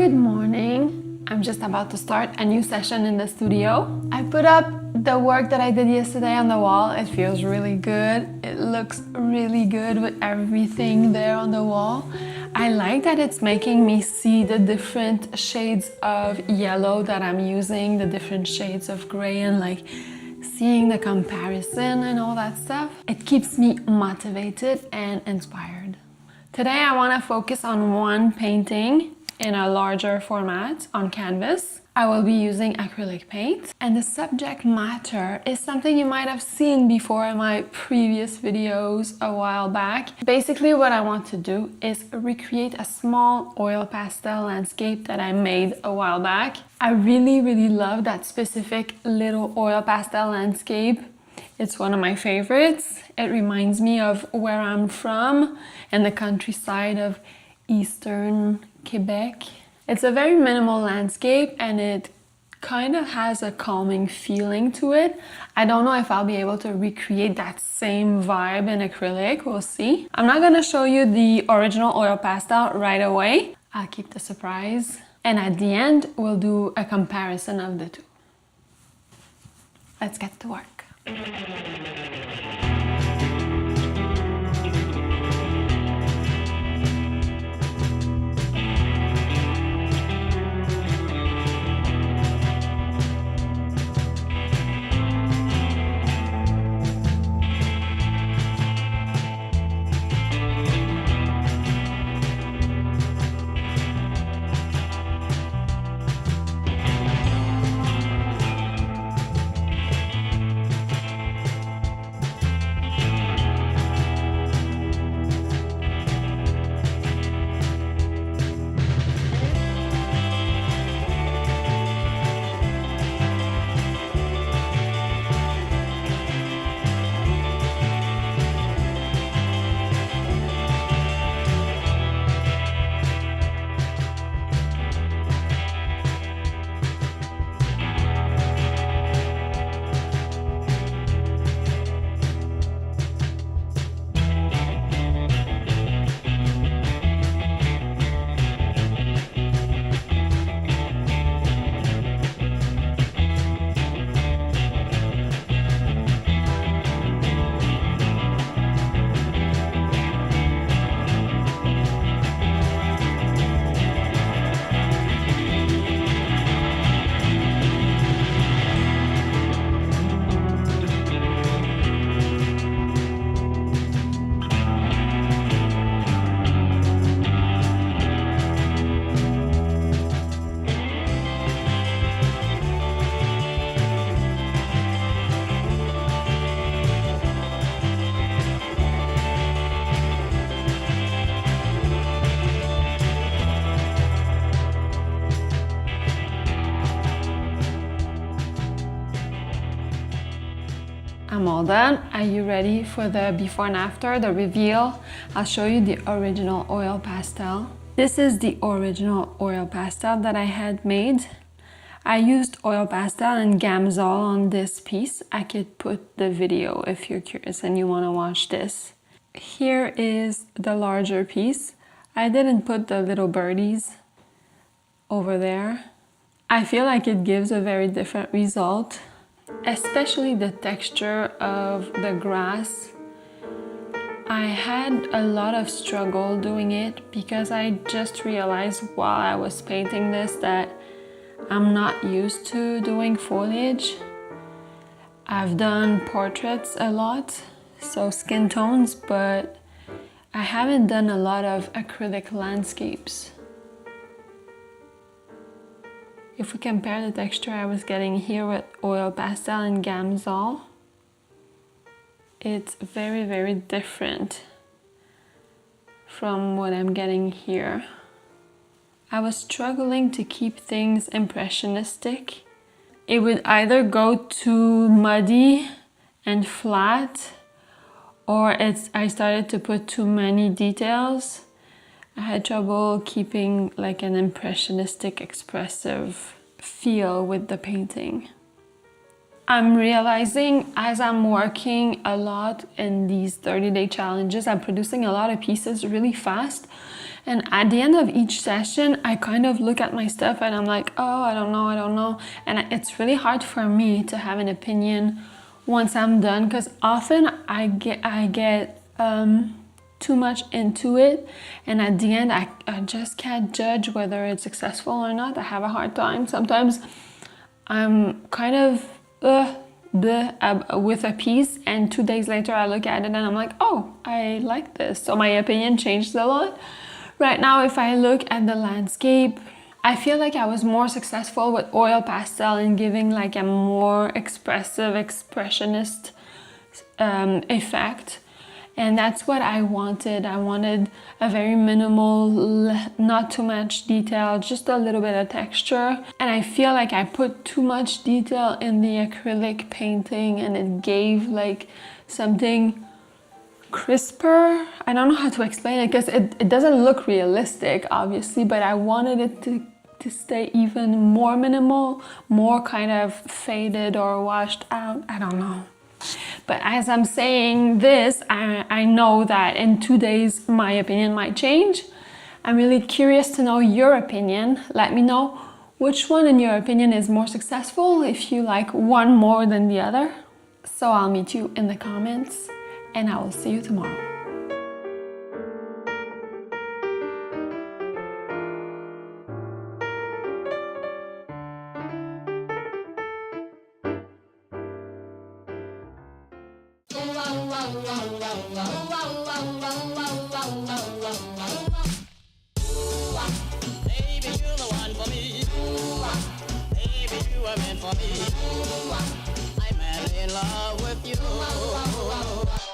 Good morning. I'm just about to start a new session in the studio. I put up the work that I did yesterday on the wall. It feels really good. It looks really good with everything there on the wall. I like that it's making me see the different shades of yellow that I'm using, the different shades of gray, and like seeing the comparison and all that stuff. It keeps me motivated and inspired. Today I want to focus on one painting in a larger format on canvas. I will be using acrylic paint, and the subject matter is something you might have seen before in my previous videos a while back. Basically what I want to do is recreate a small oil pastel landscape that I made a while back. I really love that specific little oil pastel landscape. It's one of my favorites. It reminds me of where I'm from and the countryside of eastern Quebec. It's a very minimal landscape and it kind of has a calming feeling to it. I don't know if I'll be able to recreate that same vibe in acrylic, we'll see. I'm not gonna show you the original oil pastel right away. I'll keep the surprise. And at the end, we'll do a comparison of the two. Let's get to work. I'm all done. Are you ready for the before and after, the reveal? I'll show you the original oil pastel. This is the original oil pastel that I had made. I used oil pastel and Gamsol on this piece. I could put the video if you're curious and you want to watch this. Here is the larger piece. I didn't put the little birdies over there. I feel like it gives a very different result. Especially the texture of the grass. I had a lot of struggle doing it because I just realized while I was painting this that I'm not used to doing foliage. I've done portraits a lot, so skin tones, but I haven't done a lot of acrylic landscapes. If we compare the texture I was getting here with oil pastel and Gamsol, it's very different from what I'm getting here. I was struggling to keep things impressionistic. It would either go too muddy and flat, or I started to put too many details. I had trouble keeping like an impressionistic, expressive feel with the painting. I'm realizing as I'm working a lot in these 30-day challenges, I'm producing a lot of pieces really fast And at the end of each session, I kind of look at my stuff and I'm like, oh, I don't know. And it's really hard for me to have an opinion once I'm done, because often I get too much into it, and at the end I just can't judge whether it's successful or not. I have a hard time. Sometimes I'm kind of with a piece, and 2 days later I look at it and I'm like, oh, I like this. So my opinion changed a lot. Right now, if I look at the landscape, I feel like I was more successful with oil pastel in giving like a more expressive, expressionist effect. And that's what I wanted. I wanted a very minimal, not too much detail, just a little bit of texture. And I feel like I put too much detail in the acrylic painting, and it gave like something crisper. I don't know how to explain it, because it doesn't look realistic, obviously, but I wanted it to stay even more minimal, more kind of faded or washed out. I don't know. But as I'm saying this, I know that in 2 days my opinion might change. I'm really curious to know your opinion. Let me know which one in your opinion is more successful, if you like one more than the other. So I'll meet you in the comments, and I will see you tomorrow. Baby, you're the one for me. Baby, you were meant for me. I'm madly in love with you.